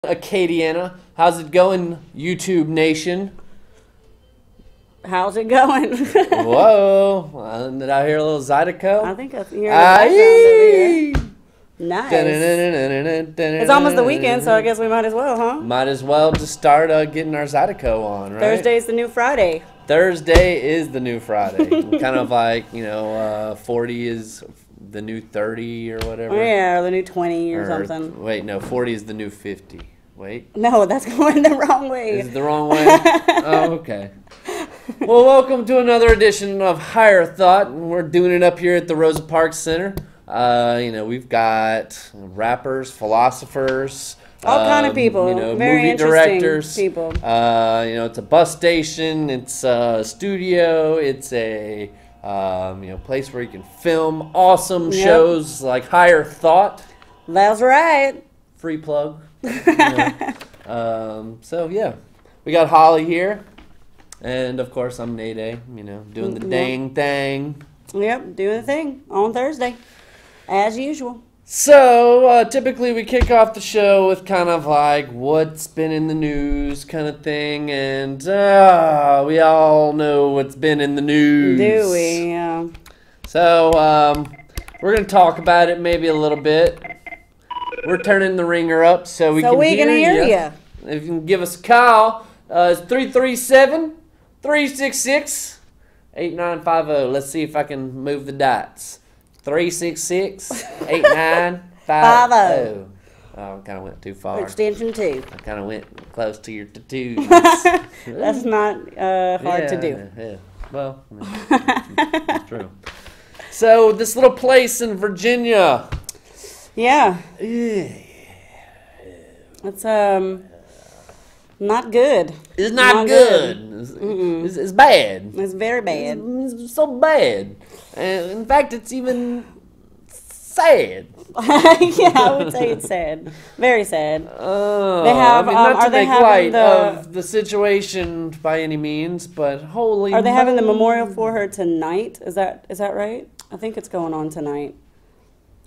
Acadiana. How's it going, YouTube Nation? How's it going? Whoa. Did I hear a little Zydeco? I think I hear the background over here. Nice. It's almost the weekend, so I guess we might as well, huh? Might as well just start getting our Zydeco on, right? Thursday's the new Friday. Thursday is the new Friday. Kind of like, 40 is the new 30 or whatever. Oh, yeah, or the new 20 or something. Wait, no, 40 is the new 50. Wait. No, that's going the wrong way. Is it the wrong way? Oh, okay. Well, welcome to another edition of Higher Thought. We're doing it up here at the Rosa Parks Center. We've got rappers, philosophers, all kind of people, very movie directors, people. It's a bus station, it's a studio, it's a place where you can film awesome shows like Higher Thought. That's right. Free plug. So yeah, we got Holly here, and of course I'm Nade, doing the dang thing. Yep, doing the thing on Thursday, as usual. So typically we kick off the show with kind of like what's been in the news kind of thing, and we all know what's been in the news. Do we? Yeah. So we're gonna talk about it maybe a little bit. We're turning the ringer up so we can hear you. If you can give us a call, it's 337-366-8950. Let's see if I can move the dots. 366-8950. Oh, I kind of went too far. Extension 2. I kind of went close to your tattoos. That's not hard to do. Yeah. Well, it's true. So this little place in Virginia. Yeah. It's not good. It's not good. It's bad. It's very bad. It's so bad. And in fact, it's even sad. Yeah, I would say it's sad. Very sad. They have. Not to make light of the situation by any means, but holy. Are they having the memorial for her tonight? Is that right? I think it's going on tonight.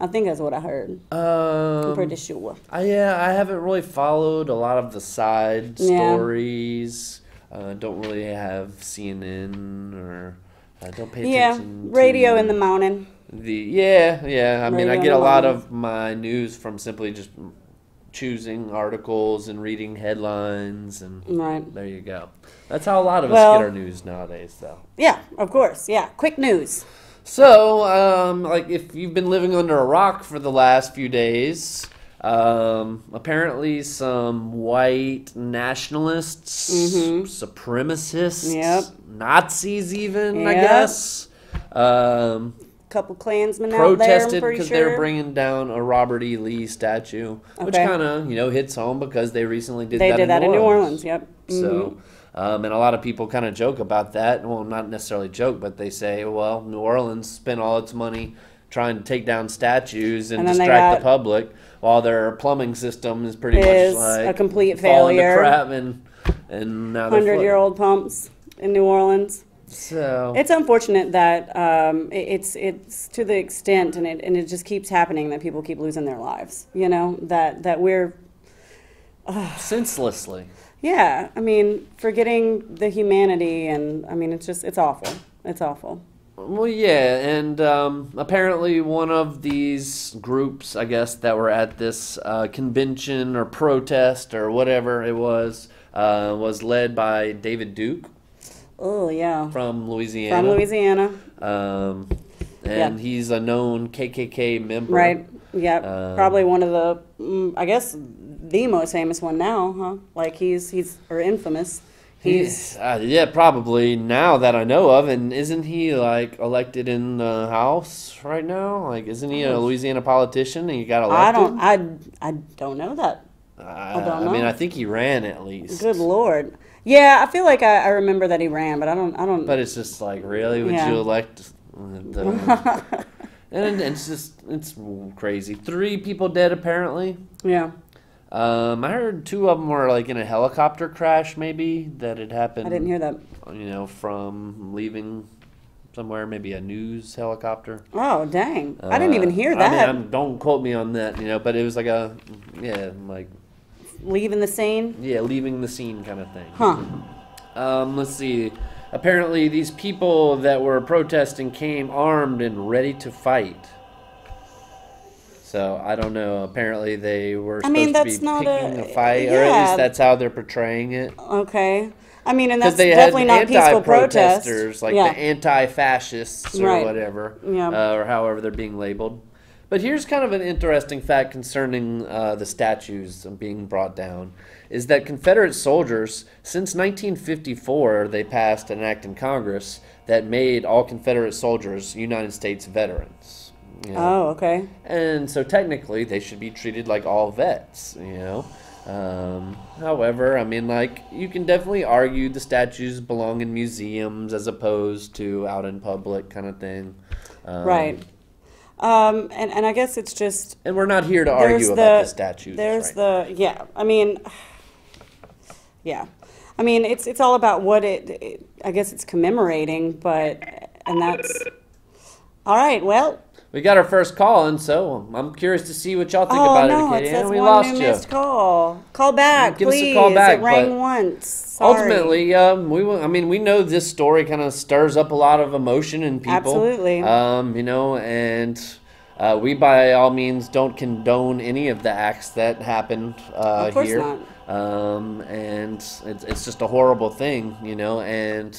I think that's what I heard. I'm pretty sure. I haven't really followed a lot of the side stories. Don't really have CNN or don't pay attention. Yeah, radio in the morning. I mean, I get a lot of my news from simply just choosing articles and reading headlines, and there you go. That's how a lot of us get our news nowadays, though. Yeah, of course. Yeah, quick news. So, if you've been living under a rock for the last few days, apparently some white nationalists, supremacists, Nazis even, I guess, couple Klansmen out there, protested because they were bringing down a Robert E. Lee statue, which kind of, hits home because they recently did that in New Orleans. Yep. So... and a lot of people kind of joke about that. Well, not necessarily joke, but they say, well, New Orleans spent all its money trying to take down statues and distract the public, while their plumbing system is pretty much like a complete failure. Crap, and now they're 100-year-old pumps in New Orleans. So it's unfortunate that it's to the extent, and it just keeps happening, that people keep losing their lives. That we're senselessly. Yeah, I mean, forgetting the humanity, and I mean, it's awful. It's awful. Well, yeah, and apparently one of these groups, I guess, that were at this convention or protest or whatever it was led by David Duke. Oh, yeah. From Louisiana. And he's a known KKK member. Right, yeah. Probably one of the, I guess, the most famous one now, huh? Like he's infamous. He's probably now that I know of. And isn't he like elected in the House right now? Like, isn't he a Louisiana politician and he got elected? I don't know that. I don't know. I mean, I think he ran at least. Good Lord. Yeah, I feel like I remember that he ran, but I don't. But it's just like, really, would you elect the? And it's crazy. 3 people dead apparently. Yeah. I heard 2 of them were like in a helicopter crash, maybe that had happened. I didn't hear that. From leaving somewhere, maybe a news helicopter. Oh, dang! I didn't even hear that. I mean, don't quote me on that, but it was like leaving the scene? Yeah, leaving the scene kind of thing. Huh. Let's see. Apparently, these people that were protesting came armed and ready to fight. So, I don't know. Apparently, they were supposed to be picking a fight, or at least that's how they're portraying it. Okay. I mean, and that's definitely not peaceful protesters. Like the anti-fascists or whatever, or however they're being labeled. But here's kind of an interesting fact concerning the statues being brought down, is that Confederate soldiers, since 1954, they passed an act in Congress that made all Confederate soldiers United States veterans. You know? Oh, okay. And so technically, they should be treated like all vets, you know. However, I mean, like, you can definitely argue the statues belong in museums as opposed to out in public kind of thing. Right. And I guess it's just... And we're not here to argue about the statues. I mean, I mean, it's all about what I guess it's commemorating, and that's... All right, well... We got our first call, and so I'm curious to see what y'all think about it. It says we lost you. Missed call. Call back, Give please. Us a call back. It rang once. Sorry. Ultimately, we know this story kind of stirs up a lot of emotion in people. Absolutely. You know, and we by all means don't condone any of the acts that happened here. Of course not. And it's just a horrible thing, you know. And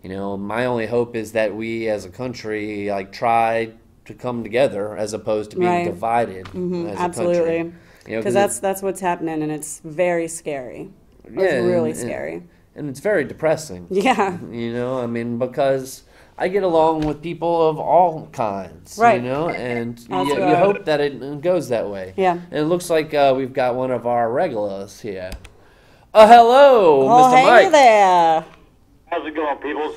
you know, my only hope is that we as a country try to come together as opposed to being divided as a country. Because that's what's happening, and it's very scary. It's really scary. And it's very depressing. Yeah. You know, I mean, because I get along with people of all kinds, you know, and you hope that it goes that way. Yeah. And it looks like we've got one of our regulars here. Hello, Mr. Mike. Hey there. How's it going, peoples?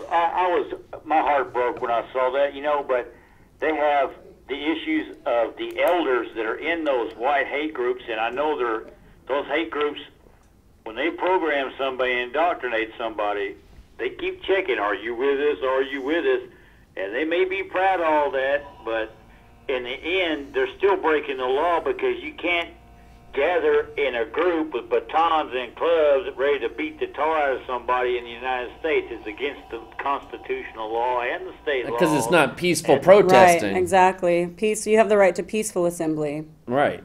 My heart broke when I saw that, you know, but they have the issues of the elders that are in those white hate groups, and I know those hate groups, when they program somebody and indoctrinate somebody, they keep checking, are you with us, are you with us? And they may be proud of all that, but in the end, they're still breaking the law because you can't gather in a group with batons and clubs ready to beat the tar out of somebody in the United States. It's against the constitutional law and the state law. Because it's not peaceful protesting. Right, exactly. You have the right to peaceful assembly. Right.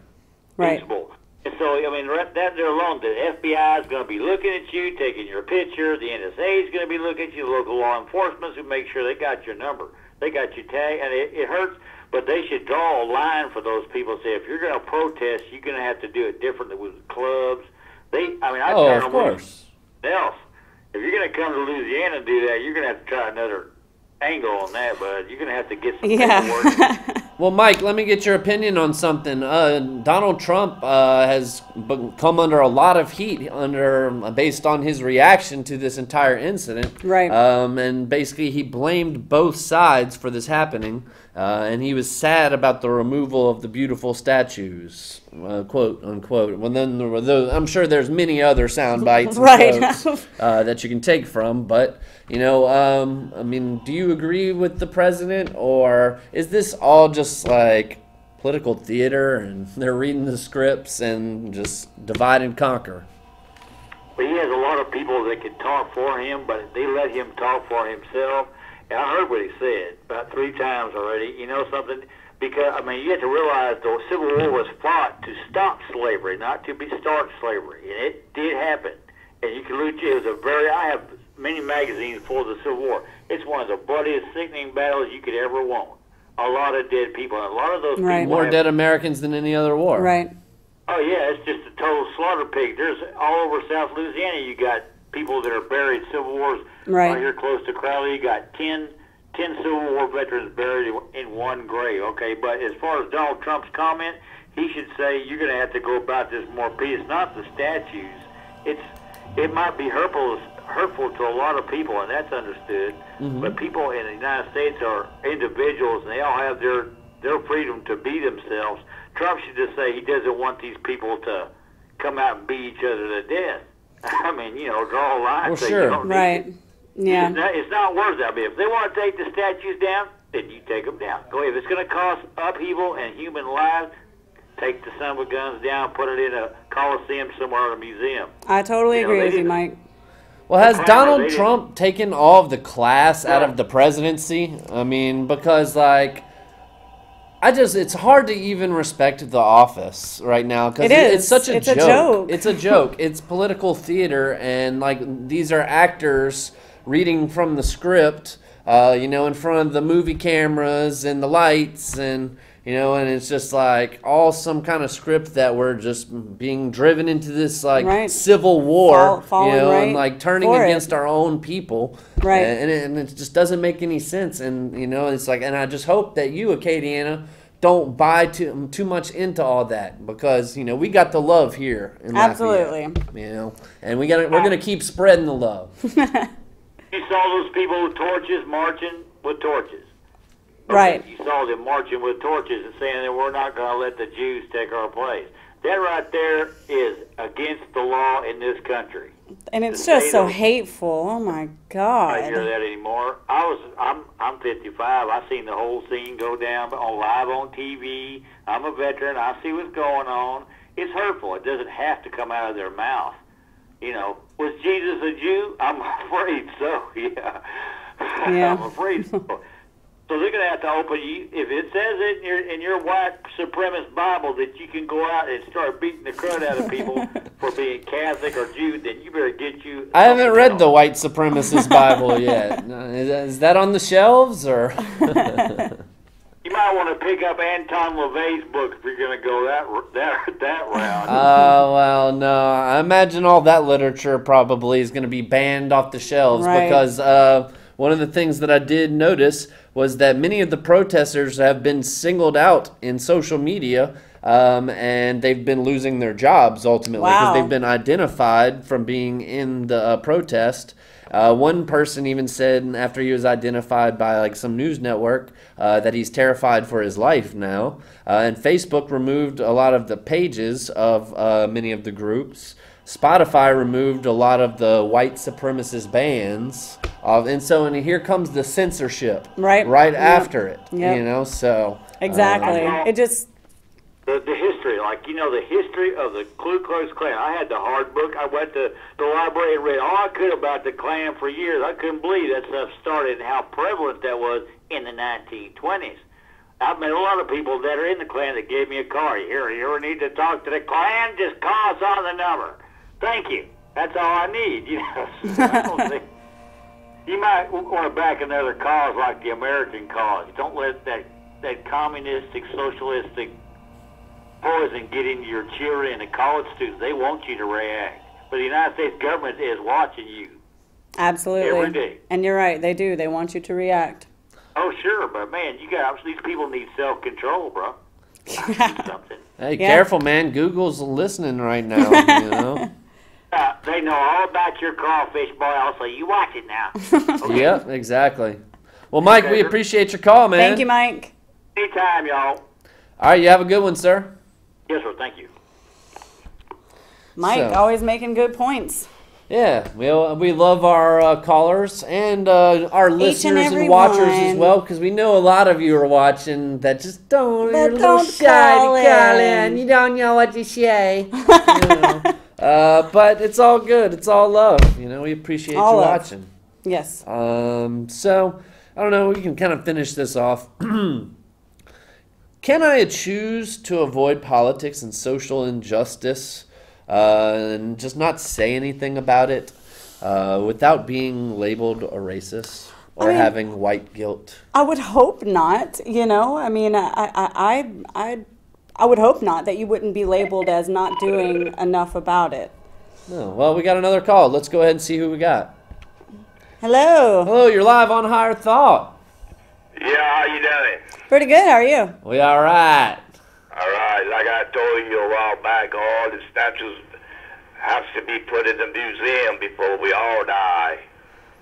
Peaceful. And so, I mean, that there alone, the FBI is going to be looking at you, taking your picture. The NSA is going to be looking at you. The local law enforcement to make sure they got your number. They got your tag. And it hurts. But they should draw a line for those people. Say, if you're going to protest, you're going to have to do it differently with clubs. Of course. Else, if you're going to come to Louisiana and do that, you're going to have to try another angle on that, bud. You're going to have to get some paperwork. Well, Mike, let me get your opinion on something. Donald Trump has come under a lot of heat based on his reaction to this entire incident. Right. And basically, he blamed both sides for this happening. And he was sad about the removal of the beautiful statues, quote unquote. Well, then I'm sure there's many other sound bites and quotes, that you can take from. But you know, I mean, do you agree with the president, or is this all just like political theater and they're reading the scripts and just divide and conquer? But he has a lot of people that can talk for him, but they let him talk for himself. And I heard what he said about 3 times already. You know something? Because, I mean, you have to realize the Civil War was fought to stop slavery, not to start slavery. And it did happen. And you can look at it. I have many magazines for the Civil War. It's one of the bloodiest, sickening battles you could ever want. A lot of dead people. And a lot of those people... More dead Americans than any other war. Right. Oh, yeah, it's just a total slaughter pig. There's all over South Louisiana, you got people that are buried Civil Wars. Right here close to Crowley, you got 10 Civil War veterans buried in one grave. Okay, but as far as Donald Trump's comment, he should say you're going to have to go about this more peace. Not the statues. It might be hurtful to a lot of people, and that's understood. Mm-hmm. But people in the United States are individuals, and they all have their freedom to be themselves. Trump should just say he doesn't want these people to come out and beat each other to death. I mean, you know, draw a line. Well, sure. Right. Yeah. It's not worth that. If they want to take the statues down, then you take them down. Go ahead. If it's going to cause upheaval and human lives, take the son of a guns down, put it in a coliseum somewhere or a museum. I totally agree with you, Mike. Well, has Donald Trump taken all of the class out of the presidency? I mean, because, like, it's hard to even respect the office right now because it's such a joke. It's a joke. It's political theater, and, like, these are actors reading from the script, you know, in front of the movie cameras and the lights, and, you know, and it's just, like, all some kind of script that we're just being driven into this, like, civil war, you know, and, like, turning against our own people. Right. And it just doesn't make any sense. And, you know, it's like, and I just hope that you, Acadiana, don't buy too much into all that, because, you know, we got the love here in Absolutely. Lafayette, you know, and we're gonna keep spreading the love. You saw those people with torches marching with torches. Okay, right. You saw them marching with torches and saying that we're not going to let the Jews take our place. That right there is against the law in this country. And it's just so hateful. Oh my God! I don't hear that anymore. I'm 55. I seen the whole scene go down live on TV. I'm a veteran. I see what's going on. It's hurtful. It doesn't have to come out of their mouth. You know, was Jesus a Jew? I'm afraid so. Yeah. I'm afraid so. So they're going to have to open you. If it says in your white supremacist Bible that you can go out and start beating the crud out of people for being Catholic or Jew, then you better get you. I haven't read the white supremacist Bible yet. Is that on the shelves, or? You might want to pick up Anton LaVey's book if you're going to go that round. Well, no. I imagine all that literature probably is going to be banned off the shelves, because one of the things that I did notice was that many of the protesters have been singled out in social media, and they've been losing their jobs ultimately because they've been identified from being in the protest. One person even said after he was identified by like some news network that he's terrified for his life now. And Facebook removed a lot of the pages of many of the groups. Spotify removed a lot of the white supremacist bands. And here comes the censorship right after it. Yep. You know, so. Exactly. It just. The history, like, you know, the history of the Ku Klux Klan. I had the hard book. I went to the library and read all I could about the Klan for years. I couldn't believe that stuff started and how prevalent that was in the 1920s. I've met a lot of people that are in the Klan that gave me a call. You ever need to talk to the Klan? Just call us on the number. Thank you. That's all I need. You know, so I don't think, you might want to back another cause like the American cause. Don't let that communistic, socialistic poison get into your children and the college students. They want you to react. But the United States government is watching you. Absolutely. Every day. And you're right. They do. They want you to react. Oh, sure. But, man, these people need self-control, bro. Something. Hey, careful, man. Google's listening right now, you know. They know all about your crawfish boil, so you watch it now. Okay. Yep, exactly. Well, Mike, we appreciate your call, man. Thank you, Mike. Anytime, y'all. All right, you have a good one, sir. Yes, sir. Thank you. Mike, always making good points. Yeah, we love our callers and our listeners and watchers as well, because we know a lot of you are watching that just you're a little shy to call in. You don't know what to say. You know. But it's all good. It's all love. You know, we appreciate you watching. Yes. So, I don't know, we can kind of finish this off. Can I choose to avoid politics and social injustice and just not say anything about it without being labeled a racist or having white guilt? I would hope not, you know. I mean, I would hope not, that you wouldn't be labeled as not doing enough about it. No. Well, we got another call. Let's go ahead and see who we got. Hello. Hello, you're live on Higher Thought. Yeah, how you doing? Pretty good. How are you? We all right. All right. Like I told you a while back, all the statues have to be put in the museum before we all die.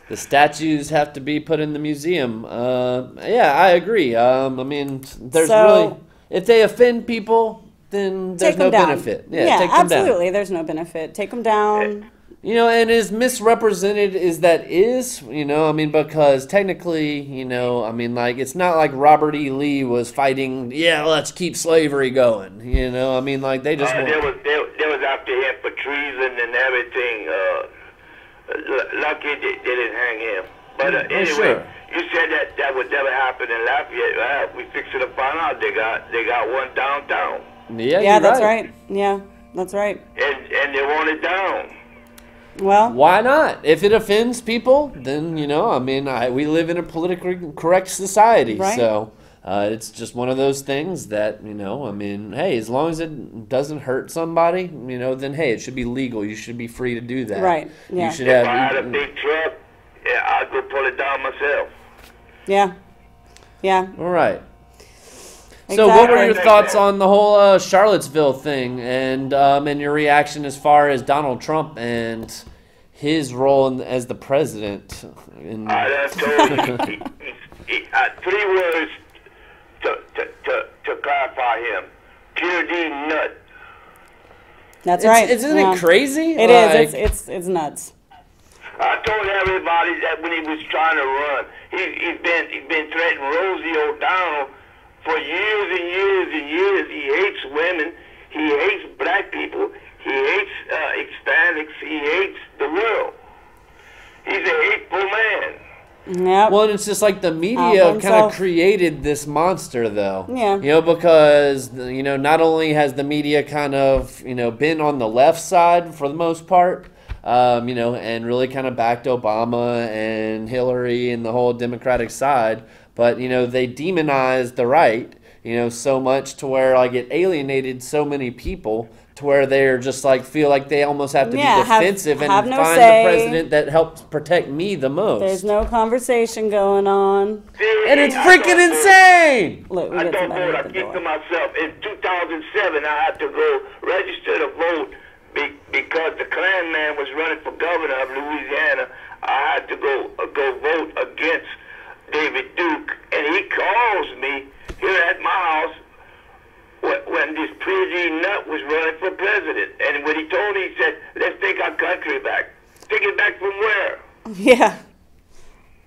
The statues have to be put in the museum. Yeah, I agree. I mean, really, if they offend people, then there's no benefit. Yeah, take them absolutely. Down. There's no benefit. Take them down. You know, and as misrepresented as that is, you know, I mean, because technically, you know, I mean, like, it's not like Robert E. Lee was fighting, yeah, let's keep slavery going, you know, I mean, like, they just... They was after him for treason and everything. Lucky they didn't hang him. But anyway, sure. You said that would never happen in Lafayette. We fixed it to find out they got one downtown. Yeah, that's right. Yeah, that's right. And they want it down. Well, why not? If it offends people, then, you know, I mean, we live in a politically correct society. Right. So it's just one of those things that, you know, I mean, hey, as long as it doesn't hurt somebody, you know, then, hey, it should be legal. You should be free to do that. Right, yeah. You should If I had a big truck, I'd go pull it down myself. Yeah. Yeah. All right. Exactly. So what were your thoughts on the whole Charlottesville thing and your reaction as far as Donald Trump and his role as the president? I told you, 3 words to clarify him. Pure D nut. That's right. Isn't it crazy? It is. It's nuts. I told everybody that when he was trying to run, he's been threatening Rosie O'Donnell for years and years and years. He hates women. He hates black people. He hates Hispanics. He hates the world. He's a hateful man. Yep. Well, it's just like the media kind of created this monster, though. Yeah. You know, because, you know, not only has the media kind of, you know, been on the left side for the most part, you know, and really kind of backed Obama and Hillary and the whole Democratic side, but, you know, they demonized the right, you know, so much to where, like, it alienated so many people to where they're just, like, feel like they almost have to be defensive and have no find say. the president that helps protect me the most. There's no conversation going on. And it's freaking insane! Look, we I got don't somebody vote. I at the keep door. to myself. In 2007, I had to go register to vote because the Klan man was running for governor of Louisiana. I had to go vote against David Duke, and he calls me here at my house when this pretty nut was running for president. And when he told me, he said, let's take our country back. Take it back from where? Yeah.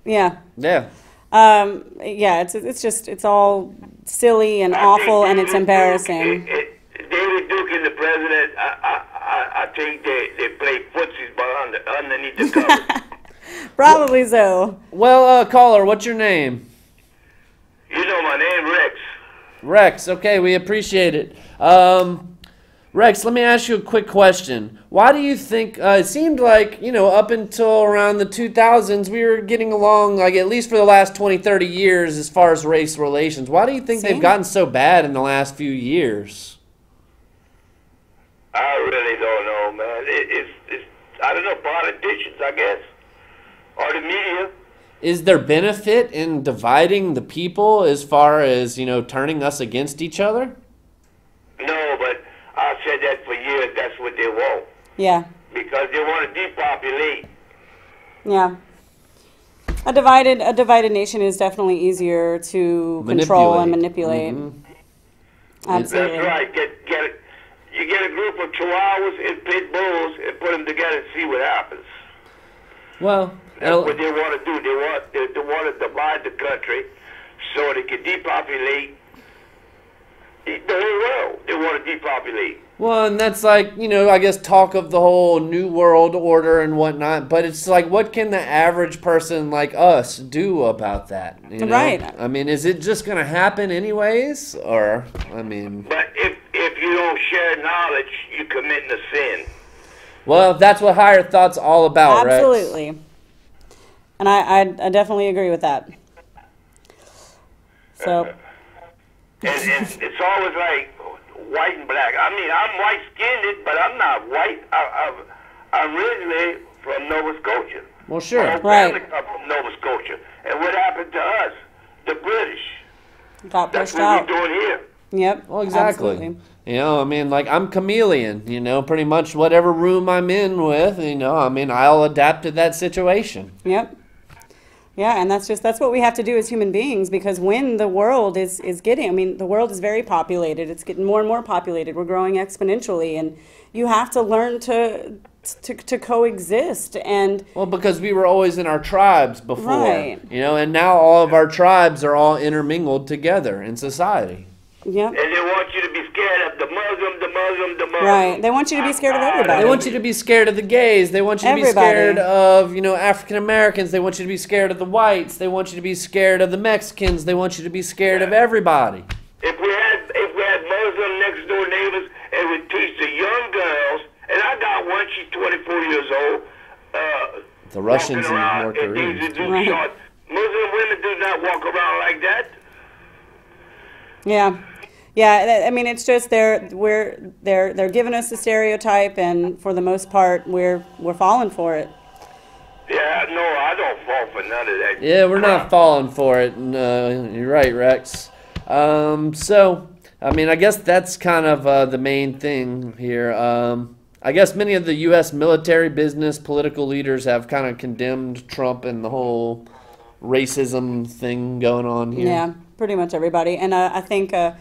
Yeah. Yeah. Yeah, it's all silly and awful, and it's embarrassing. David Duke and the president, I think they play footsies underneath the cover. Probably so. Well, caller, what's your name? You know my name, Rex. Rex, okay, we appreciate it. Rex, let me ask you a quick question. Why do you think, it seemed like, you know, up until around the 2000s, we were getting along, like, at least for the last 20, 30 years as far as race relations. Why do you think they've gotten so bad in the last few years? I really don't know, man. It's I don't know, politicians, I guess, or the media. Is there benefit in dividing the people as far as, you know, turning us against each other? No, but I've said that for years. That's what they want. Yeah. Because they want to depopulate. Yeah. A divided nation is definitely easier to control and manipulate. Mm-hmm. Absolutely. That's right. You get a group of chihuahuas and pit bulls and put them together and see what happens. Well, that's what they want to do. They want to divide the country so they can depopulate the whole world. They want to depopulate. Well, and that's like, you know, I guess talk of the whole New World Order and whatnot, but it's like, what can the average person like us do about that? You know? Right. I mean, is it just going to happen anyways? Or, I mean... But if you don't share knowledge, you're committing a sin. Well, that's what Higher Thought's all about, Rex. Absolutely. And I definitely agree with that. So... And it's always like white and black. I mean, I'm white-skinned, but I'm not white. I'm originally from Nova Scotia. Well, sure. My whole family come from Nova Scotia. And what happened to us? The British. Got pushed That's out. what we're doing here. Yep. Well, exactly. Absolutely. You know, I mean, like, I'm chameleon, you know, pretty much whatever room I'm in with, you know, I mean, I'll adapt to that situation. Yep. Yeah, and that's what we have to do as human beings, because when the world is getting, I mean, the world is very populated. It's getting more and more populated. We're growing exponentially, and you have to learn to to coexist. And well, because we were always in our tribes before, right. you know, and now all of our tribes are all intermingled together in society. Yep. And they want you to be scared of the Muslim. Right. They want you to be scared of everybody. They want you to be scared of the gays. They want you to be scared of, you know, African Americans. They want you to be scared of the whites. They want you to be scared of the Mexicans. They want you to be scared of everybody. If we had Muslim next door neighbors and we teach the young girls, and I got one, she's 24 years old. The Russians and North Koreans. Right. Muslim women do not walk around like that. Yeah. Yeah, I mean, it's just they're giving us a stereotype, and for the most part, we're falling for it. Yeah, no, I don't fall for none of that. Yeah, we're not falling for it. No, you're right, Rex. So, I mean, I guess that's kind of the main thing here. I guess many of the U.S. military, business, political leaders have kind of condemned Trump and the whole racism thing going on here. Yeah, pretty much everybody. And I think a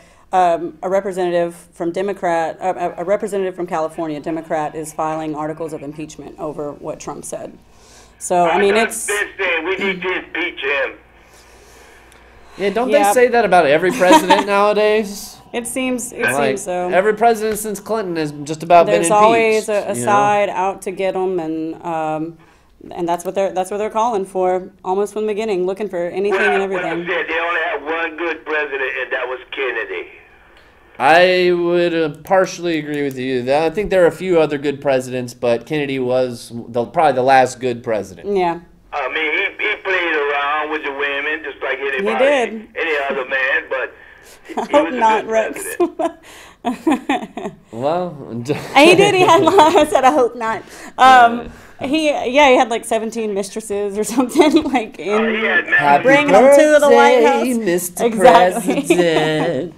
representative from a representative from California, Democrat, is filing articles of impeachment over what Trump said. So, I mean, it's... We need to impeach him. Yeah, don't they say that about every president nowadays? It seems so. Every president since Clinton has just about been impeached. There's always a side out to get them, and that's what they're calling for almost from the beginning, looking for anything and everything. Well, they only have one good president, and that was Kennedy. I would partially agree with you. I think there are a few other good presidents, but Kennedy was probably the last good president. Yeah. I mean, he played around with the women just like anybody, he did. Any other man, but I hope not, Rex. Well, he did. He had. I said, I hope not. He had like 17 mistresses or something. Like bringing them to the White House, Mr. Exactly. President.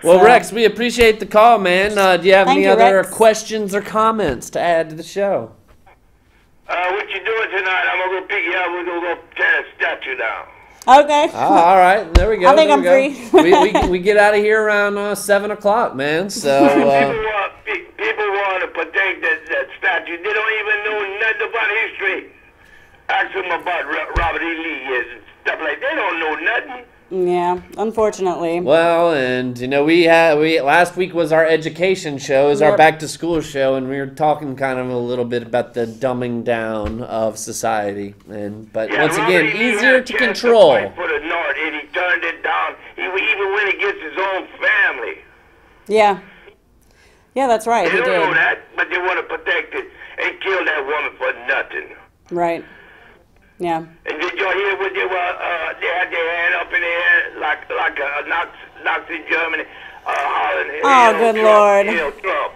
Well, Rex, we appreciate the call, man. Do you have any other questions or comments to add to the show? What you doing tonight? I'm gonna go pick you up. We're gonna go tear a statue down. Okay. All right. There we go. I think I'm free. we get out of here around 7 o'clock, man. So people want to protect that statue. They don't even know nothing about history. Ask them about Robert E. Lee and stuff like that. They don't know nothing. Yeah, unfortunately. Well, and you know, we last week was our education show, our back to school show, and we were talking kind of a little bit about the dumbing down of society, but once again, easier to control. For the North, and he turned it down. He even went against his own family. Yeah. Yeah, that's right. They he don't did. know that, but they want to protect it and kill that woman for nothing. Right. Yeah. And did y'all hear what they had their hand up in the air like a Nazi Germany, hollering? Oh, good Lord. Trump.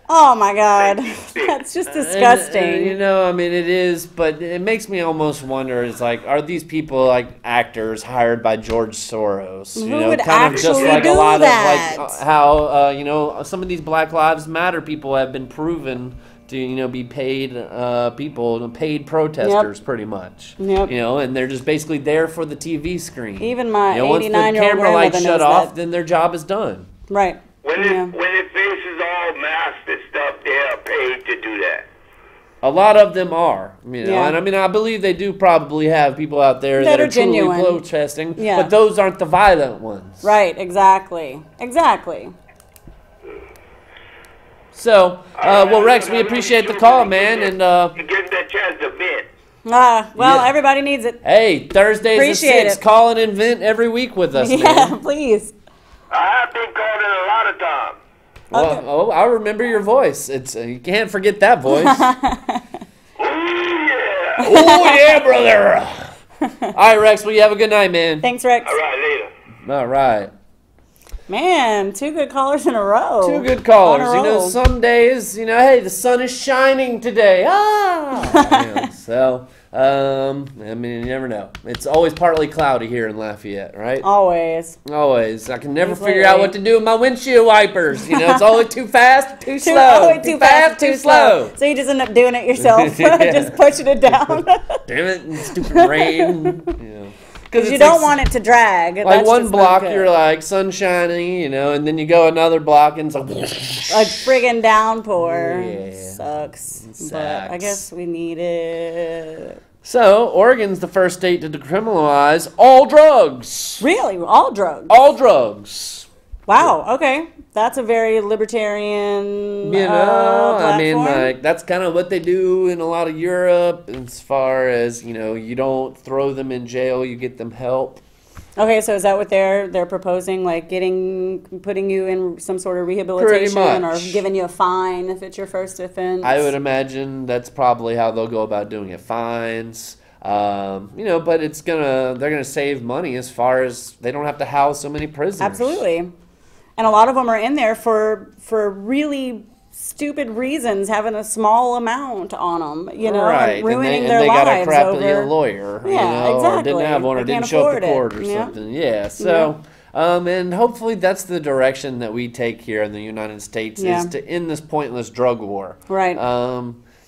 Oh my God, that's just disgusting. And, you know, I mean, it is, but it makes me almost wonder. It's like, are these people like actors hired by George Soros? You know, would kind of just like do a lot that? of like how you know, some of these Black Lives Matter people have been proven to be paid paid protesters, pretty much. Yep. You know, and they're just basically there for the TV screen. Even my 89-year-old once the camera lights shut off, then their job is done. Right. When it faces all masked and stuff, they are paid to do that. A lot of them are, and I mean, I believe they do probably have people out there that are truly genuine. protesting, but those aren't the violent ones. Right, exactly. So, well, Rex, we appreciate the call, man, and getting that chance to vent. Well, everybody needs it. Hey, Thursdays at 6, call and vent every week with us, man. Yeah, please. I have been called in a lot of times. Well, I remember your voice. It's you can't forget that voice. Oh yeah, brother. All right, Rex. Well, you have a good night, man. Thanks, Rex. All right, later. All right. Man, 2 good callers in a row. 2 good callers. You know, some days, hey, the sun is shining today. So, I mean, you never know. It's always partly cloudy here in Lafayette, right? Always. I can never figure out what to do with my windshield wipers. It's always too fast, too slow. Too fast, too slow. So you just end up doing it yourself, just pushing it down. Damn it, stupid rain. Because you don't want it to drag. Like one block, you're like sunshiny, you know, and then you go another block and it's like a friggin' downpour. Yeah. Sucks. But I guess we need it. So, Oregon's the first state to decriminalize all drugs. Really? All drugs? All drugs. Wow, okay. That's a very libertarian I mean, like, that's kind of what they do in a lot of Europe as far as, you know, you don't throw them in jail, you get them help. Okay, so is that what they're proposing, like putting you in some sort of rehabilitation or giving you a fine if it's your first offense? I would imagine that's probably how they'll go about doing it. Fines. You know, but they're gonna save money as far as they don't have to house so many prisoners. Absolutely. And a lot of them are in there for really stupid reasons, having a small amount on them, you know, right. and ruining and their they lives got a crappy over lawyer, yeah, you know, exactly. or didn't have one, or didn't show up to court or something. Yeah, so and hopefully that's the direction that we take here in the United States is to end this pointless drug war. Right.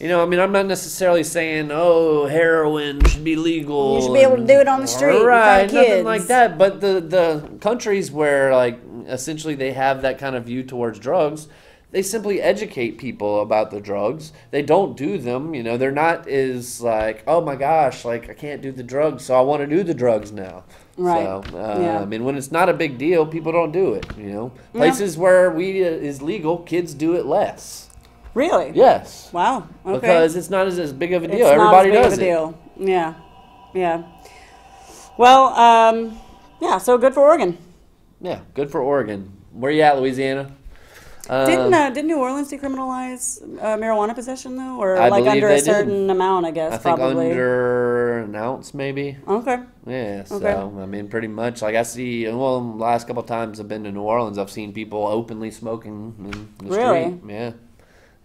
You know, I mean, I'm not necessarily saying, oh, heroin should be legal. You should be able to do it on the street, right? in front of kids. Nothing like that. But the countries where, like, essentially they have that kind of view towards drugs, they simply educate people about the drugs. They don't do them. You know, they're not as like, oh my gosh, like I can't do the drugs, so I want to do the drugs now. Right. So, I mean, when it's not a big deal, people don't do it. You know, places where weed is legal, kids do it less. Really? Yes. Wow. Okay. Because it's not as big of a deal. It's Everybody not as big does of a deal. Yeah. Yeah. Well, yeah, so good for Oregon. Yeah, good for Oregon. Where you at, Louisiana? Didn't New Orleans decriminalize marijuana possession, though? Or I like believe under they a certain did. amount, I guess, I think probably. under an ounce, maybe. Okay. Yeah, so, Okay. I mean, pretty much. Like, I see, well, the last couple of times I've been to New Orleans, I've seen people openly smoking in the Really? street. Yeah.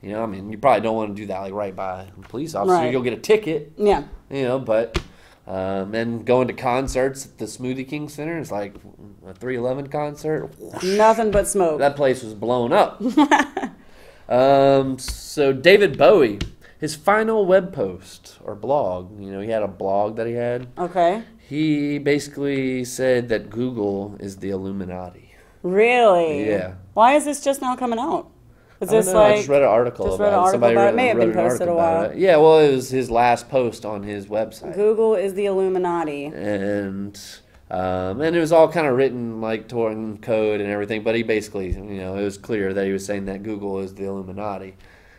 You know, I mean, you probably don't want to do that, like, right by a police officer. Right. You'll get a ticket. Yeah. You know, but... and going to concerts at the Smoothie King Center is like a 311 concert. Nothing but smoke. That place was blown up. So David Bowie, his final web post or blog, you know, he had a blog that he had. Okay. He basically said that Google is the Illuminati. Really? Yeah. Why is this just now coming out? Is I this don't know, like I just read an article about it. Somebody It may have wrote been an posted a article while. about it. Yeah, well, it was his last post on his website. Google is the Illuminati. And it was all kind of written like Turing code and everything, but he basically, you know, it was clear that he was saying that Google is the Illuminati.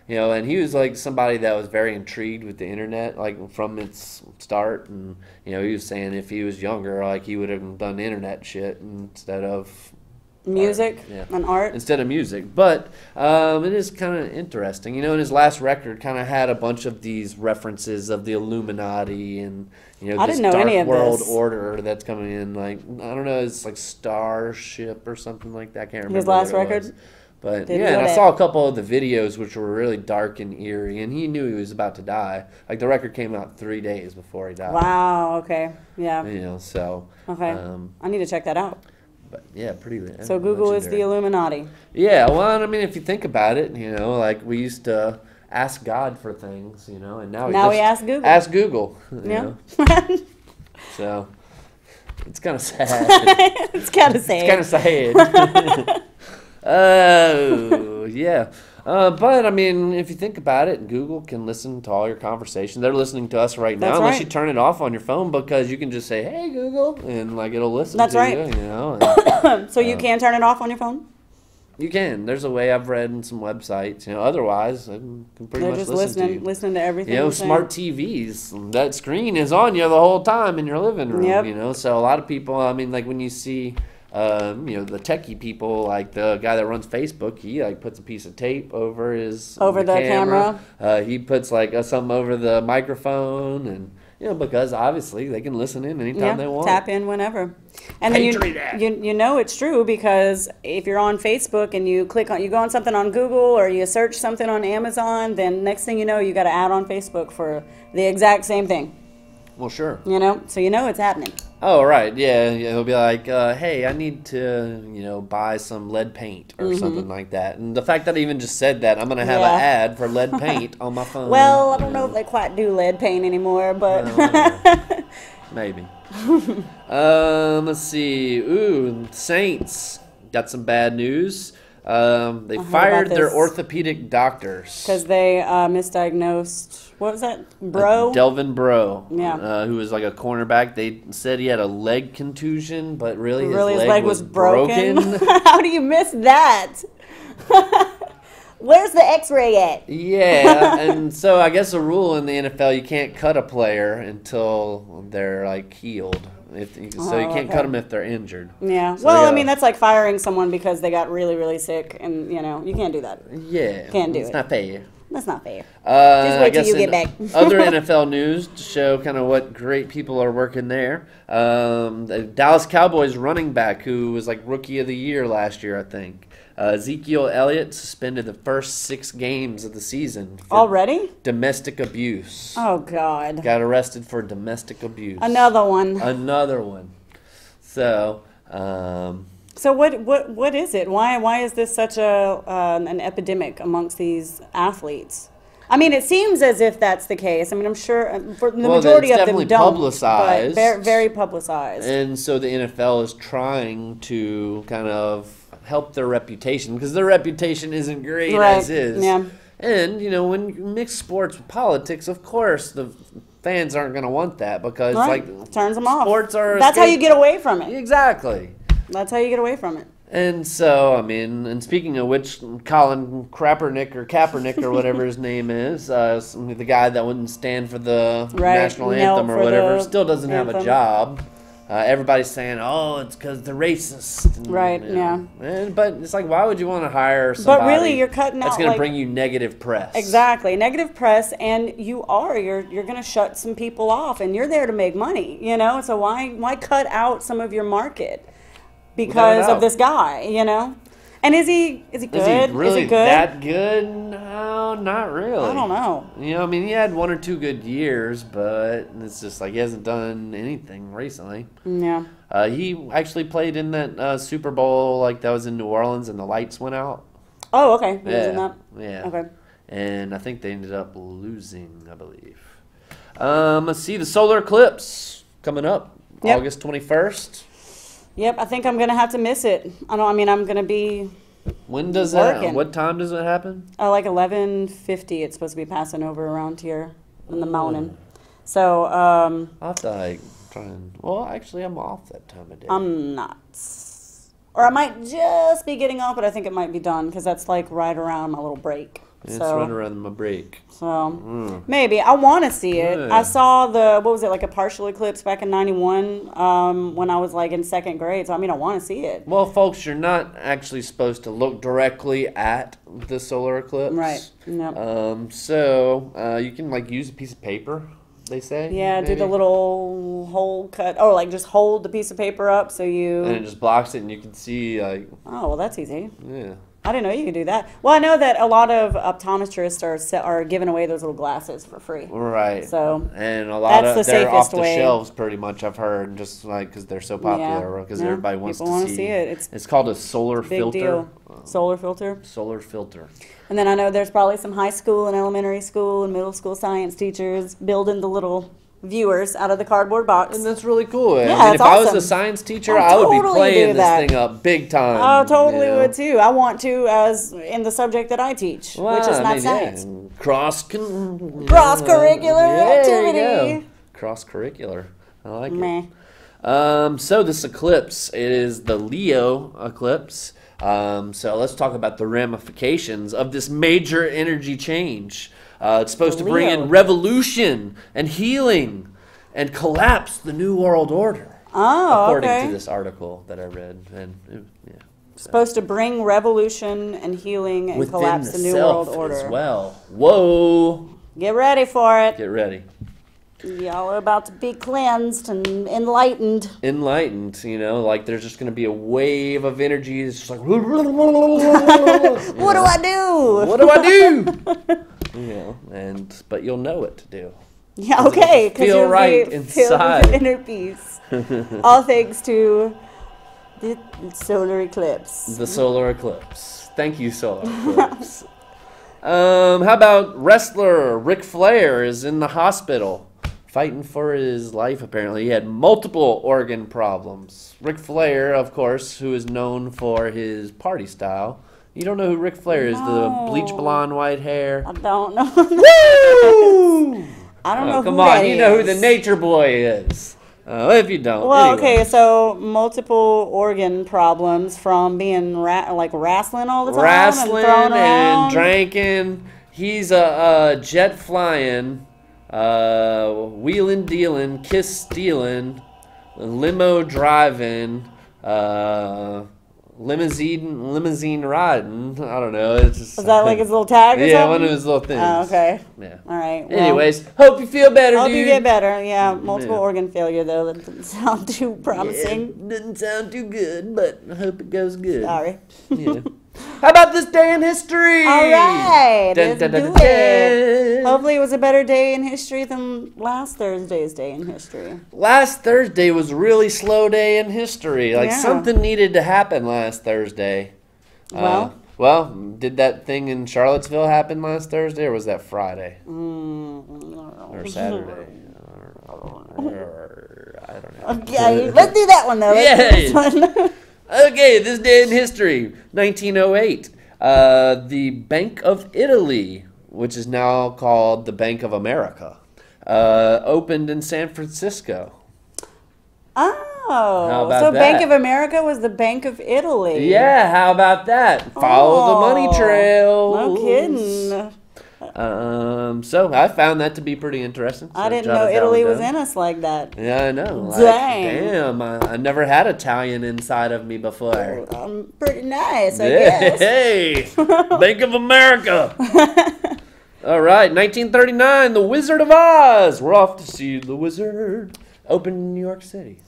You know, and he was like somebody that was very intrigued with the internet, like from its start. And, you know, he was saying if he was younger, like he would have done internet shit instead of music art. and art. Instead of music. But it is kind of interesting. You know, and his last record kind of had a bunch of these references of the Illuminati and, you know, this dark world order that's coming in. Like, I don't know, it's like Starship or something like that. I can't remember. His last record? But yeah, and I saw a couple of the videos which were really dark and eerie, and he knew he was about to die. Like the record came out 3 days before he died. Wow. Okay. Yeah. You know, so. Okay. I need to check that out. But yeah, pretty. So Google is the Illuminati. Yeah. Well, I mean, if you think about it, you know, like we used to ask God for things, you know, and now we ask Google. Ask Google. Yeah. So it's kind of sad. It's kind of sad. It's kind of sad. Oh, yeah. But, I mean, if you think about it, Google can listen to all your conversations. They're listening to us right now. That's unless right. you turn it off on your phone, because you can just say, hey, Google, and, like, it'll listen That's to right. you, you know. And, so you can turn it off on your phone? You can. There's a way. I've read in some websites. You know, otherwise, I can pretty much just listen to you. listening to everything. You know, smart TVs. That screen is on you the whole time in your living room. Yep. You know, so a lot of people. I mean, like when you see, you know, the techie people, like the guy that runs Facebook, he like puts a piece of tape over the camera. He puts like something over the microphone, and you know, because obviously they can listen in anytime they want. Tap in whenever. And then you know it's true, because if you're on Facebook and you go on something on Google or you search something on Amazon, then next thing you know, you got an ad on Facebook for the exact same thing. Well, sure. You know, so you know it's happening. Oh, right. Yeah. It'll be like, hey, I need to, you know, buy some lead paint or something like that. And the fact that I even just said that, I'm going to have an ad for lead paint on my phone. Well, I don't know if they quite do lead paint anymore, but Maybe. Let's see. Ooh, Saints got some bad news. They fired their orthopedic doctors because they misdiagnosed. What was that? Delvin Breaux. Yeah. Who was like a cornerback. They said he had a leg contusion, but really his leg was broken. How do you miss that? Where's the X-ray at? Yeah, and so I guess a rule in the NFL, you can't cut a player until they're like healed. So you can't cut them if they're injured. Yeah. So well, I mean, that's like firing someone because they got really, really sick, and you can't do that. Yeah. Can't do it. It's not fair. That's not fair. Just wait till you get back. Other NFL news to show kind of what great people are working there. The Dallas Cowboys running back who was like Rookie of the Year last year, I think. Ezekiel Elliott suspended the first 6 games of the season. Already? Domestic abuse. Oh, God. Got arrested for domestic abuse. Another one. So, So what is it? Why is this such an epidemic amongst these athletes? I mean, it seems as if that's the case. I mean, I'm sure for the majority of them don't. Publicized, but very publicized. And so the NFL is trying to kind of help their reputation because their reputation isn't great as is. Yeah. And when you mix sports with politics, of course the fans aren't going to want that because turns them off. Sports are. That's how you get away from it. Exactly. That's how you get away from it. And so, I mean, and speaking of which, Colin Kaepernick or whatever his name is, the guy that wouldn't stand for the national anthem or whatever, still doesn't have a job. Everybody's saying, "Oh, it's because they're racist." And, yeah. But it's like, why would you want to hire somebody? But really, you're cutting out. That's going to bring you negative press. Exactly, negative press, and you're going to shut some people off, and you're there to make money. So why cut out some of your market because of this guy? And is he good? Is he really that good? No, not really. I don't know. I mean, he had 1 or 2 good years, but it's just like he hasn't done anything recently. Yeah. He actually played in that Super Bowl, that was in New Orleans, and the lights went out. Oh, okay. He was in that? Yeah. Okay. And I think they ended up losing, I believe. Let's see, the solar eclipse coming up, August 21st. Yep, I think I'm going to have to miss it. I'm going to be When does working. That? What time does it happen? Like 11:50. It's supposed to be passing over around here in the mountain. So I'll have to try and. Well, actually, I'm off that time of day. I'm not, or I might just be getting off, but I think it might be done because that's right around my little break. It's right around my break. So maybe I want to see it. Yeah. I saw a partial eclipse back in '91 when I was in 2nd grade. So I want to see it. Well, folks, you're not actually supposed to look directly at the solar eclipse. Right. Yep. So you can use a piece of paper. They say. Yeah, maybe. Do the little hole cut. Oh, just hold the piece of paper up so you. And it just blocks it, and you can see Oh well, that's easy. Yeah. I didn't know you could do that. Well, I know that a lot of optometrists are giving away those little glasses for free. Right. So and a lot of they're off the shelves pretty much. I've heard just because they're so popular because everybody wants to see it. It's called a solar filter. Deal. Solar filter. Solar filter. And then I know there's probably some high school and elementary school and middle school science teachers building the little viewers out of the cardboard box. And that's really cool. Yeah, I mean, if I was a science teacher, I would be playing this thing up big time. I totally would too. I want to, as in the subject that I teach, which is not science. Cross-curricular activity. Cross-curricular. I like it. So this eclipse is the Leo eclipse. So let's talk about the ramifications of this major energy change. It's supposed to bring in revolution and healing and collapse the New World Order. Oh, according to this article that I read. And supposed to bring revolution and healing and collapse the New World Order. As well. Whoa. Get ready for it. Get ready. Y'all are about to be cleansed and enlightened. Enlightened, there's just going to be a wave of energy. It's just like, what do I do? What do I do? But you'll know what to do. Yeah, okay. Because you'll feel right inside. With inner peace. All thanks to the solar eclipse. The solar eclipse. Thank you, solar eclipse. How about wrestler Ric Flair is in the hospital fighting for his life, apparently. He had multiple organ problems. Ric Flair, of course, who is known for his party style. You don't know who Ric Flair is? No. The bleach blonde, white hair. I don't know. Woo! I don't know come who on, that you know who the is. Nature Boy is. If you don't. Well, anyway. okay, so multiple organ problems from being wrestling all the time, Wrestling and throwing around. drinking. He's a jet flying, wheeling dealing, kiss stealing, limo driving, limousine riding. I don't know. It's just, Was that like his little tag or yeah, something? one of his little things. Oh, okay. Yeah. All right. Well, Anyways, hope you feel better, hope dude. you get better. Yeah, multiple Yeah. organ failure though. That doesn't sound too promising. Yeah, doesn't sound too good, but I hope it goes good. Sorry. Yeah. How about this day in history? All right, Dun, let's dun, dun, do dun, it. dun. Hopefully, it was a better day in history than last Thursday's day in history. Last Thursday was a really slow day in history. Like Yeah. something needed to happen last Thursday. Well, did that thing in Charlottesville happen last Thursday, or was that Friday or Saturday? I don't know. Okay, let's do that one though. Let's do this one. Okay, this day in history, 1908. The Bank of Italy, which is now called the Bank of America, opened in San Francisco. Oh, How about so that? Bank of America was the Bank of Italy. Yeah, how about that? Follow the money trail. No kidding. So I found that to be pretty interesting. So I didn't jotted know that Italy one was down. in us like that. Yeah, I know. Like, Dang. Damn, I never had Italian inside of me before. Pretty nice, I Yeah, guess. hey, Bank of America. All right, 1939, The Wizard of Oz. We're off to see The Wizard. Opened in New York City.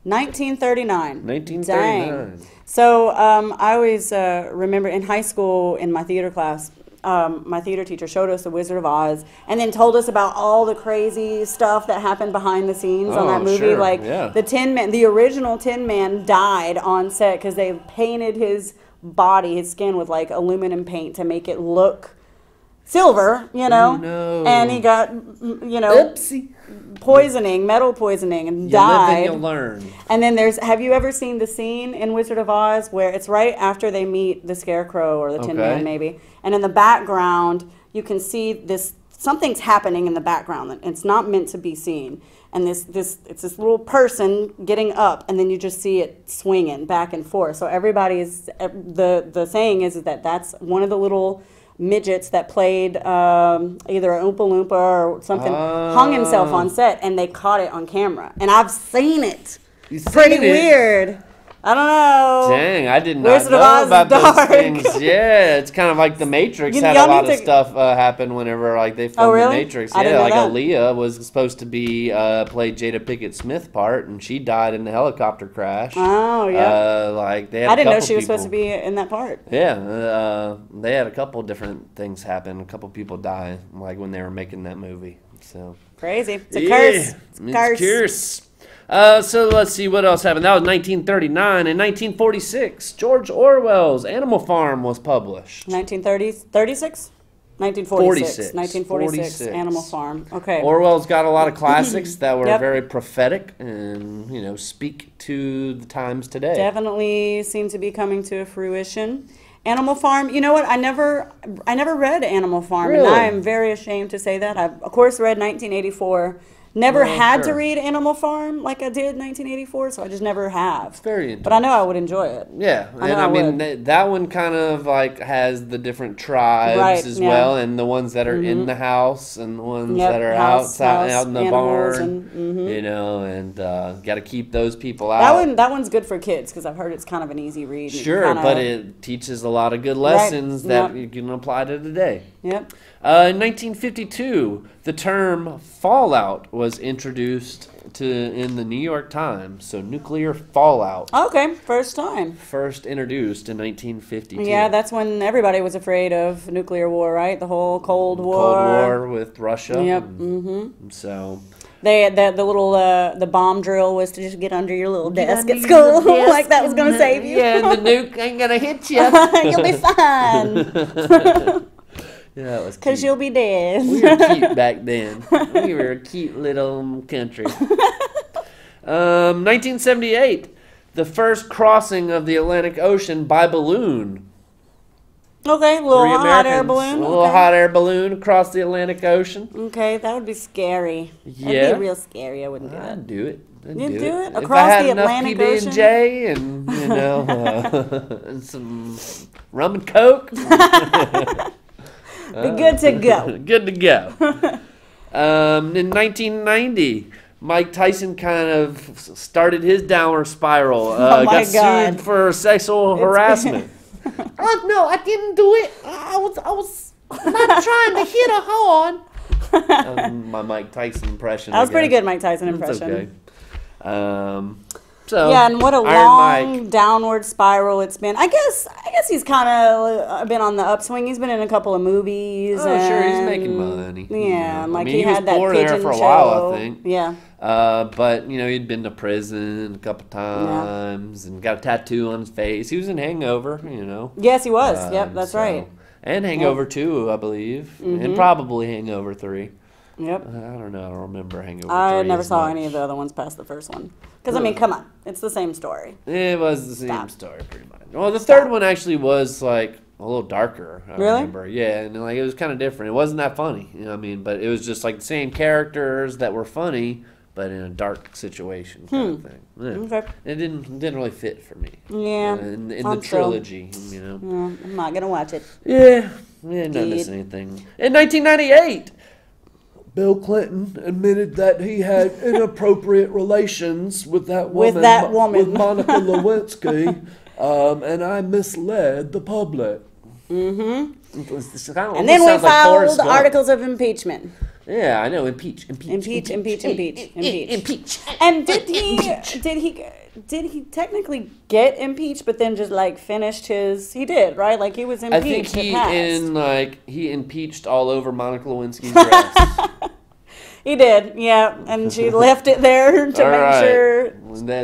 1939. 1939. Dang. So I always remember in high school in my theater class, my theater teacher showed us The Wizard of Oz and then told us about all the crazy stuff that happened behind the scenes on that movie. Sure, Like yeah. the original Tin Man died on set because they painted his body, his skin with like aluminum paint to make it look silver, you know. Oh, no. And he got, Oopsie. metal poisoning, and You live died. and you learn. And then have you ever seen the scene in Wizard of Oz where it's right after they meet the Scarecrow or the Tin Okay. Man maybe, and in the background you can see something's happening in the background that it's not meant to be seen, and it's this little person getting up, and then you just see it swinging back and forth. So the saying is that that's one of the little midgets that played either a Oompa Loompa or something, hung himself on set, and they caught it on camera. And I've seen it. You've Pretty seen it? weird. I don't know. Dang, I did not Wizard of know Oz is about dark. those things. Yeah, it's kind of like The Matrix had a y'all lot need of to- stuff happen whenever like they filmed really? The Matrix. I Yeah, didn't know like that. Aaliyah was supposed to be play Jada Pinkett Smith part, and she died in the helicopter crash. Oh, yeah. Like they had I didn't know a couple she was supposed to people- be in that part. Yeah, they had a couple different things happen. A couple people die, like when they were making that movie. So Crazy. It's a yeah, curse. it's Curse. curse. So let's see what else happened. That was 1939. In 1946, George Orwell's Animal Farm was published. 1936? 1946. 1946. Animal Farm. Okay. Orwell's got a lot of classics that were Yep. very prophetic and, speak to the times today. Definitely seem to be coming to fruition. Animal Farm, you know what? I never read Animal Farm, Really? and I am very ashamed to say that. I've, of course, read 1984. Never had to sure. read Animal Farm like I did 1984, so I just never have. Very interesting. But I know I would enjoy it. Yeah, I know and I I mean would. that one kind of like has the different tribes Right, as yeah. well, and the ones that are in the house and the ones Yep, that are house out in the animals barn, and- and got to keep those people out. That one's good for kids because I've heard it's kind of an easy read. and Sure, kinda- but it teaches a lot of good lessons that yep. you can apply to today. Yep. In 1952, the term fallout was introduced in the New York Times. So nuclear fallout, Okay, first time. first introduced in 1952. Yeah, that's when everybody was afraid of nuclear war, right? The whole Cold War. Cold War with Russia. Yep. So The little the bomb drill was to just get under your little desk at school, like that was gonna save you. yeah, the nuke ain't gonna hit you. You'll be fine. Yeah, that was cute. Because you'll be dead. We were cute back then. We were a cute little country. 1978, the first crossing of the Atlantic Ocean by balloon. Okay, a little hot air balloon. A little hot air balloon across the Atlantic Ocean. Okay, that would be scary. Yeah. That'd be real scary. I wouldn't do that. I'd do it. You'd do it? If Across I had the enough Atlantic Ocean? PB&J and, you know, and some rum and Coke. Be good to go. Good to go. In 1990, Mike Tyson kind of started his downward spiral. Got sued for sexual harassment. Oh no, I didn't do it. I was not trying to hit a horn. My Mike Tyson impression. That was pretty good, Mike Tyson impression. That's okay. So yeah, and what a Iron long Mike. downward spiral it's been. I guess he's kind of been on the upswing. He's been in a couple of movies. Oh, sure, he's making money. Yeah, like he had that was pigeon there for a show. while, I think. Yeah. But you know, he'd been to prison a couple times and got a tattoo on his face. He was in Hangover, you know. Yes, he was. Yep, that's right. And Hangover 2, I believe, and probably Hangover 3. Yep. I don't know. I don't remember Hangover 3. I never as saw much. any of the other ones past the first one. Because, I mean, come on. It's the same story. It was the same story, pretty much. Well, the third one actually was, like, a little darker, I remember. Yeah, and, like, it was kind of different. It wasn't that funny, you know what I mean? But it was just, like, the same characters that were funny, but in a dark situation kind of thing. Yeah. Okay. It didn't really fit for me. Yeah. In the trilogy, you know. Yeah, I'm not going to watch it. Yeah. Not miss anything. In 1998... Bill Clinton admitted that he had inappropriate relations with that woman. With Monica Lewinsky, and I misled the public. Mm-hmm. And then we filed articles of impeachment. Yeah, I know. Impeach. And did he technically get impeached, but then just like finished his? He did, right? Like he was impeached. I think he impeached all over Monica Lewinsky's dress. He did, yeah, and she left it there to make sure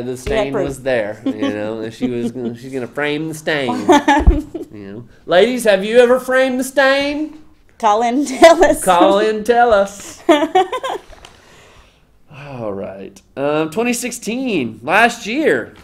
the stain was there. You know, she's gonna frame the stain. You know, ladies, have you ever framed the stain? Call in, tell us. Call in, tell us. All right, 2016, last year,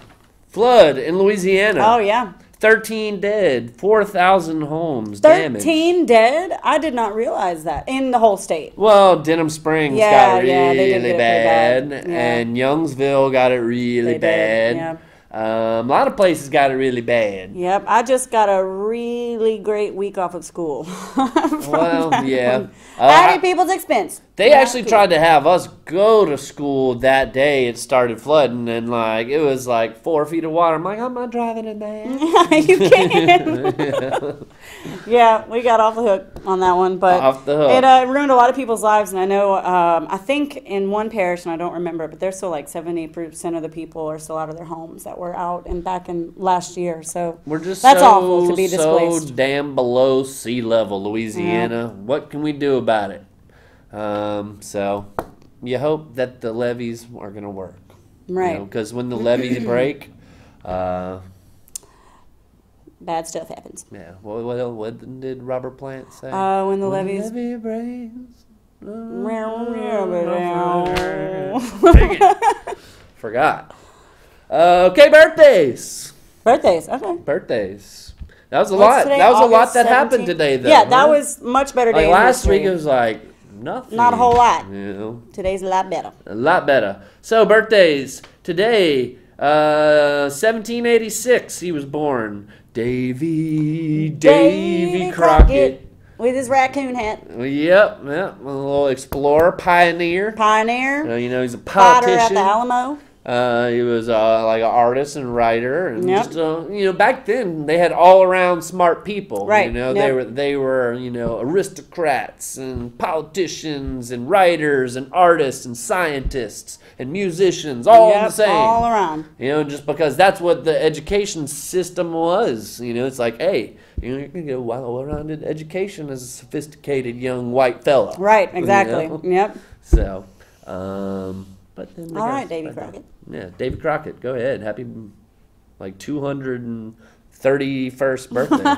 flood in Louisiana. Oh yeah. 13 dead, 4,000 homes 13 damaged. dead? I did not realize that. In the whole state. Well, Denham Springs got it really bad. Yeah. And Youngsville got it really bad. Yeah. A lot of places got it really bad. Yep, I just got a really great week off of school. Well, yeah. At people's expense. They actually tried to have us go to school that day it started flooding, and like it was like 4 feet of water. I'm like, I'm not driving in that. You can. Yeah, we got off the hook on that one, but off the hook. It ruined a lot of people's lives, and I know, I think in one parish, and I don't remember, but there's still like 70% of the people are still out of their homes that were out and back in last year. So we're just that's awful to be displaced. So damn below sea level, Louisiana. Yeah. What can we do about it? So you hope that the levees are going to work. Right. Because when the levees break, bad stuff happens. Yeah. What did Robert Plant say? When the levees breaks. Forgot. Okay, birthdays. Okay. Birthdays. That was a lot. That was a lot that happened today, though. Yeah, that was much better day. Like last week, it was like nothing. Not a whole lot. You know. Today's a lot better. A lot better. So birthdays today. 1786. He was born. Davy Crockett. With his raccoon hat. Yep. A little explorer, pioneer. You know, he's a politician. Fighter at the Alamo. He was like an artist and writer, and just you know, back then they had all around smart people. Right. You know, they were you know, aristocrats and politicians and writers and artists and scientists and musicians, all the same. All around. You know, just because that's what the education system was. You know, it's like, hey, you know, you can get a well-rounded education as a sophisticated young white fella. Right. Exactly. You know? Yep. So, but then all right, Davy Crockett. Yeah, Davy Crockett. Go ahead. Happy, like 231st birthday.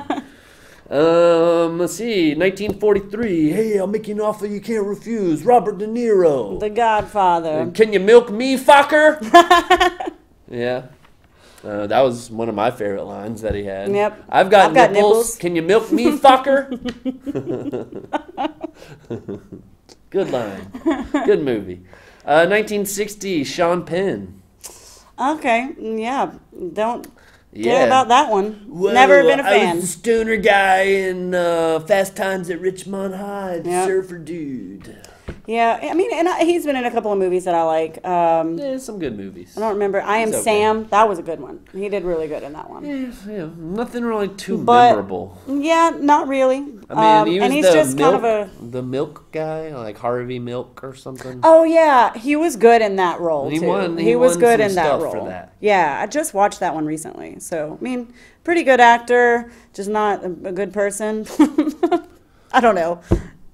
Let's see. 1943. Hey, I'll make you an offer you can't refuse. Robert De Niro. The Godfather. Can you milk me, fucker? Yeah. That was one of my favorite lines that he had. Yep. I've got nipples. Can you milk me, fucker? Good line. Good movie. 1960, Sean Penn. Okay. Yeah. Don't care about that one. Whoa, Never been a fan. I was a stoner guy in Fast Times at Richmond High. Yep. Surfer dude. Yeah, I mean, and he's been in a couple of movies that I like. Some good movies. I don't remember. I Am Sam. That was a good one. He did really good in that one. Yeah, nothing really too memorable. Yeah, not really. I mean, and he's just kind of the milk guy, like Harvey Milk or something. Oh yeah, he was good in that role too. He was won good some in that stuff role. for that. Yeah, I just watched that one recently. So I mean, pretty good actor, just not a good person. I don't know.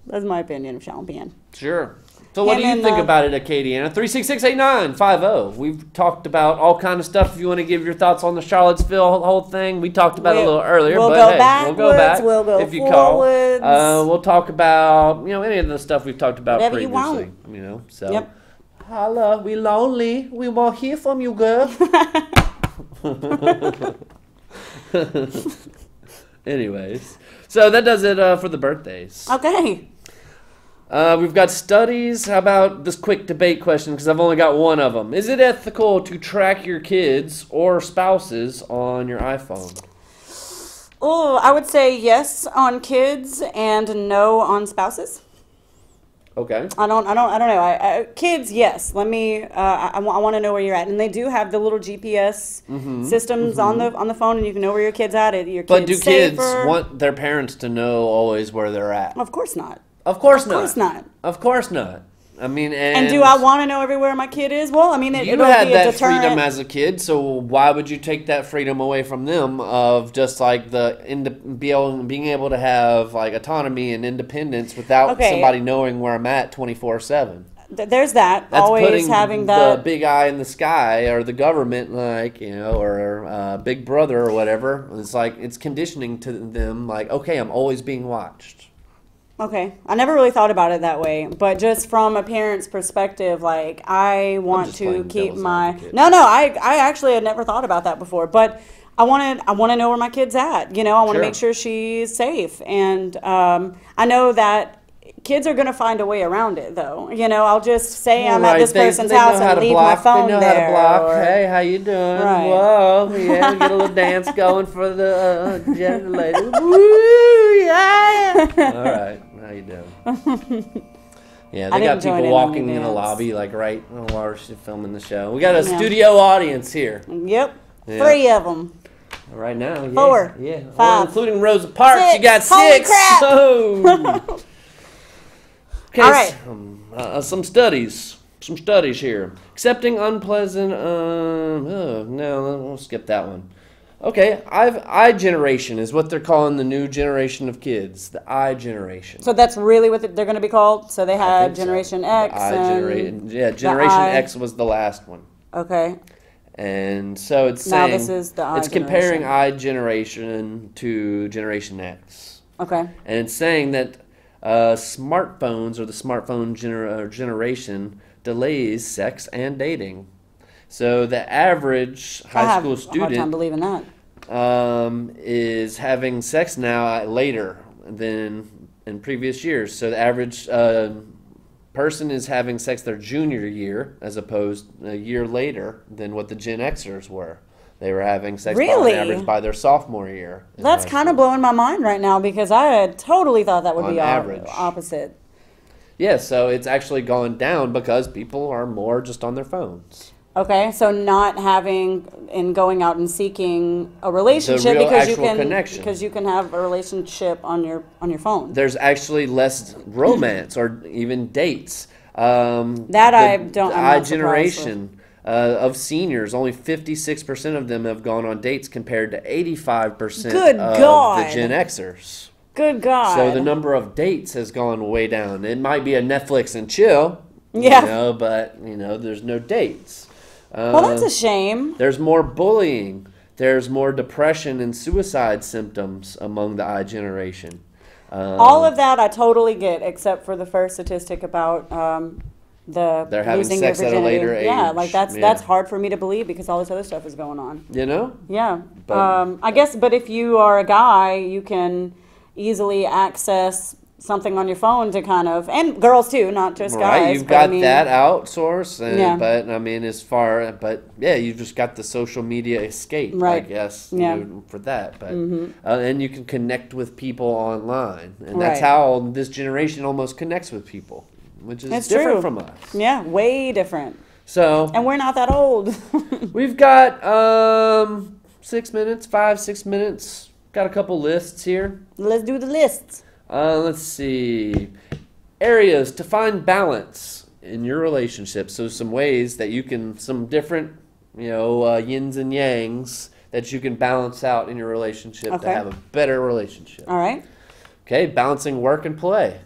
That's my opinion of Sean Penn. Sure. So what do you think about it, Acadiana? 3668950. We've talked about all kind of stuff. If you want to give your thoughts on the Charlottesville whole thing, we talked about it a little earlier. We'll but go backwards, we'll go back. We'll go if you forwards. call. We'll talk about any of the stuff we've talked about Whatever previously. you want. So. Yep. Holla, we lonely. We won't hear from you, girl. Anyways, so that does it for the birthdays. Okay. We've got studies. How about this quick debate question, because I've only got one of them. Is it ethical to track your kids or spouses on your iPhone? Oh, I would say yes on kids and no on spouses. Okay. I don't know. Kids, yes. Let me. I want to know where you're at, and they do have the little GPS systems on the phone, and you can know where your kid's at. But do kids want their parents to know always where they're at? Of course not. Of course not. Of course not. Of course not. I mean, and do I want to know everywhere my kid is? Well, I mean, you had that freedom as a kid, so why would you take that freedom away from them of just like being able to have like autonomy and independence without somebody knowing where I'm at 24/7? There's that. That's always putting having that the big eye in the sky, or the government, like or Big Brother or whatever. It's like it's conditioning to them, like, okay, I'm always being watched. Okay. I never really thought about it that way, but just from a parent's perspective, like I want to keep my I actually had never thought about that before, but I want to know where my kid's at. I want to make sure she's safe, and I know that kids are going to find a way around it, though. I'll just say I'm at this person's house and leave my phone there. They know how to block. Hey, how you doing? Right. Whoa, yeah, get a little dance going for the gender lady. Woo, yeah. All right, how you doing? Yeah, they got people walking in the lobby, like right while we're filming the show. We got a studio audience here. Yep, 3 of them. Right now, yeah. 4, yeah, 5, well, including Rosa Parks. 6. You got 6. Holy crap! Oh. Okay, all right. Some studies here. Accepting unpleasant. No, we'll skip that one. Okay, I generation is what they're calling the new generation of kids. The I generation. So that's really what they're going to be called. So they had Generation X. Generation X was the last one. Okay. And so it's saying now this is the I it's comparing I generation to Generation X. Okay. And it's saying that smartphones, or the smartphone generation, delays sex and dating. So the average high school student, I have a hard time believing that, is having sex now later than in previous years. So the average person is having sex their junior year, as opposed a year later than what the Gen Xers were. They were having sex on average by their sophomore year. That's kind of blowing my mind right now, because I had totally thought that would be opposite. Yeah, so it's actually gone down because people are more just on their phones. Okay, so not having and going out and seeking a relationship because you can have a relationship on your phone. There's actually less romance or even dates. I generation of seniors, only 56% of them have gone on dates compared to 85% of the Gen Xers. Good God. So the number of dates has gone way down. It might be a Netflix and chill, but there's no dates. Well, that's a shame. There's more bullying. There's more depression and suicide symptoms among the iGeneration. All of that I totally get, except for the first statistic about they're having losing sex their at a virginity. later age. Yeah, like that's hard for me to believe because all this other stuff is going on. You know? Yeah. But, I guess, but if you are a guy, you can easily access something on your phone to kind of, and girls too, not just guys. Right, you've got that outsourced, yeah. But I mean, you've just got the social media escape, right. I guess, yeah. For that. But and you can connect with people online, and that's right. how this generation almost connects with people, which is it's different true. from us. Yeah, way different. So, and we're not that old. we've got 6 minutes, 5-6 minutes. Got a couple lists here. Let's do the lists. Let's see. Areas to find balance in your relationship. So some ways that you can, some different, yins and yangs that you can balance out in your relationship to have a better relationship. All right. Okay, balancing work and play.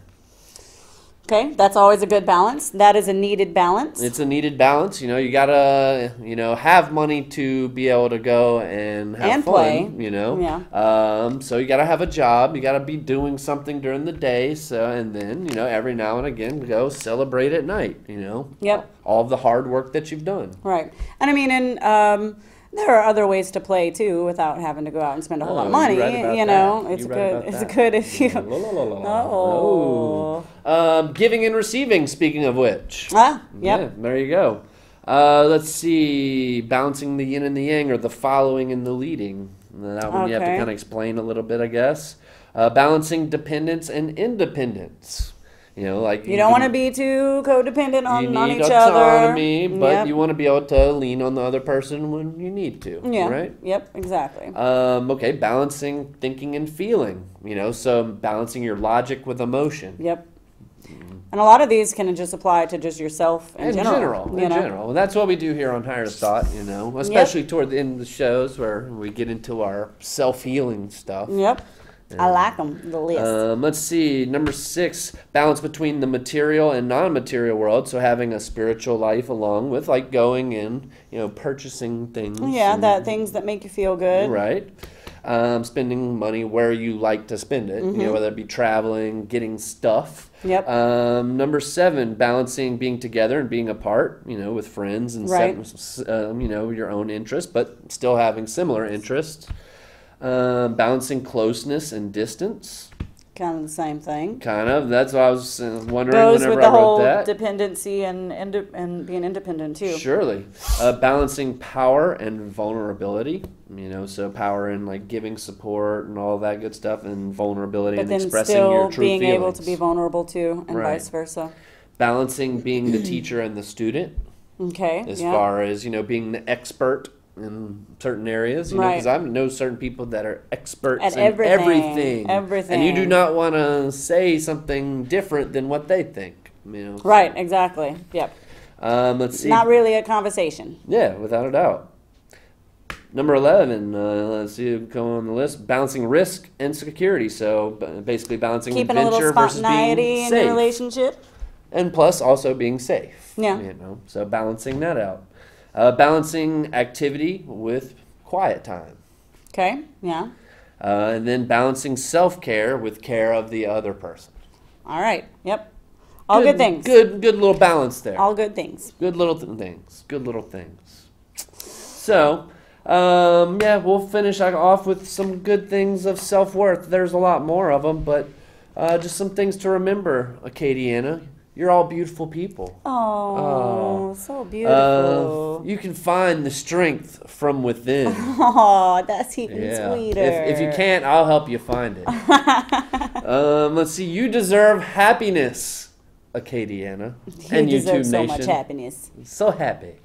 Okay, that's always a good balance. That is a needed balance. It's a needed balance. You gotta, have money to be able to go and have and fun. Play. Yeah. So you gotta have a job. You gotta be doing something during the day. So and then every now and again go celebrate at night. Yep. All of the hard work that you've done. Right, and I mean, there are other ways to play too without having to go out and spend a whole lot of money. It's good if you. Giving and receiving. Speaking of which. Yep. Yeah, there you go. Let's see. Balancing the yin and the yang, or the following and the leading. That one you have to kind of explain a little bit, I guess. Balancing dependence and independence. You don't want to be too codependent on each autonomy, other. But you want to be able to lean on the other person when you need to. Yeah. Right? Yep, exactly. Okay, balancing thinking and feeling. So balancing your logic with emotion. Yep. And a lot of these can just apply to just yourself in general. In general. And that's what we do here on Higher Thought, especially toward the end of the shows where we get into our self-healing stuff. Yep. I like them, the list. Let's see. Number 6, balance between the material and non-material world. So having a spiritual life along with going and, purchasing things. Yeah, things that make you feel good. Right. Spending money where you like to spend it, whether it be traveling, getting stuff. Yep. Number 7, balancing being together and being apart, with friends and your own interests, but still having similar interests. Balancing closeness and distance. Kind of the same thing. Kind of. That's what I was wondering Goes whenever with the I wrote whole that. Dependency and being independent too. Surely. Balancing power and vulnerability. So power in giving support and all that good stuff, and vulnerability and expressing your true feelings. But then still being able to be vulnerable too, and vice versa. Balancing being the teacher and the student. Okay. As far as, being the expert in certain areas, because I know certain people that are experts at in everything. And you do not want to say something different than what they think. Right, exactly. Yep. Let's see. Not really a conversation. Yeah, without a doubt. Number 11, let's see, go on the list. Balancing risk and security. So basically balancing keeping adventure versus being in safe. Your relationship. And plus also being safe. Yeah. So balancing that out. Balancing activity with quiet time. Okay, yeah. And then balancing self-care with care of the other person. All right, yep. All good things. Good little balance there. All good things. Good little things. Good little things. So, we'll finish off with some good things of self-worth. There's a lot more of them, but just some things to remember, Acadiana. You're all beautiful people. Oh, so beautiful. You can find the strength from within. Oh, that's even sweeter. If you can't, I'll help you find it. Let's see. You deserve happiness, Acadiana. And you YouTube deserve so Nation. much happiness. So happy.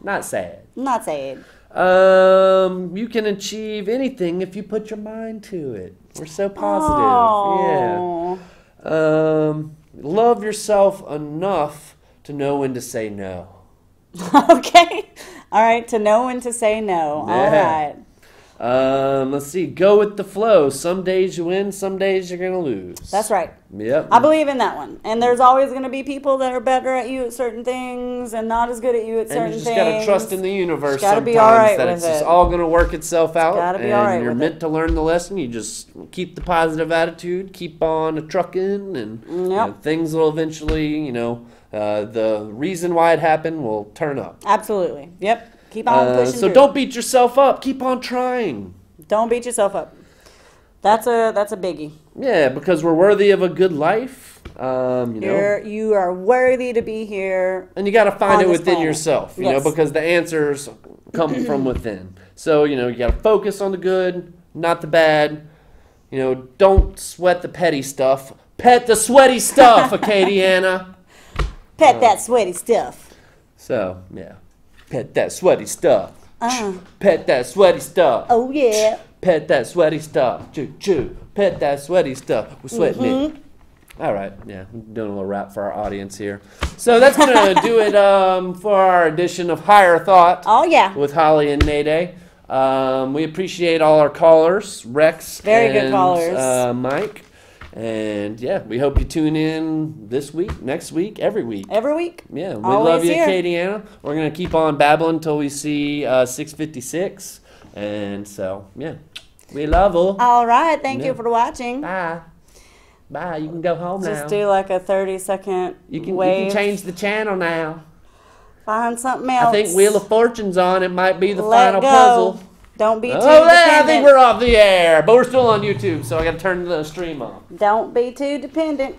Not sad. Not sad. You can achieve anything if you put your mind to it. We're so positive. Oh. Yeah. Love yourself enough to know when to say no. Okay. All right. To know when to say no. Yeah. All right. Let's see. Go with the flow. Some days you win, some days you're gonna lose. That's right. Yep. I believe in that one. And there's always going to be people that are better at you at certain things and not as good at you at certain things. And you just got to trust in the universe sometimes be all right that with it's just all going to work itself out. Got to be and all right you're with meant to learn the lesson. You just keep the positive attitude, keep on trucking, and you know, things will eventually, the reason why it happened will turn up. Absolutely. Yep. Keep on pushing So through. don't beat yourself up. Keep on trying. Don't beat yourself up. That's a biggie. Yeah, because we're worthy of a good life. You are worthy to be here. And you got to find it within planet. yourself, you know, because the answers come from within. So, you got to focus on the good, not the bad. Don't sweat the petty stuff. Pet the sweaty stuff, Acadiana. Pet that sweaty stuff. So, yeah. Pet that sweaty stuff. Pet that sweaty stuff. Oh, yeah. Pet that sweaty stuff. Choo, choo. Pet that sweaty stuff. We're sweating it. All right. Yeah, we're doing a little rap for our audience here. So that's going to do it for our edition of Higher Thought. Oh, yeah. With Holly and Mayday. We appreciate all our callers, Rex Very and good callers. Mike. And, yeah, we hope you tune in this week, next week, every week. Every week. Yeah, we Always love you, here. Acadiana. We're going to keep on babbling until we see 656. And so, yeah, we love you. All right. Thank you for watching. Bye. Bye. You can go home now. Just do like a 30-second You can wave. change the channel now. Find something else. I think Wheel of Fortune's on. It might be the Let final go. puzzle. Don't be too Oh, dependent. I think we're off the air, but we're still on YouTube, so I got to turn the stream on. Don't be too dependent.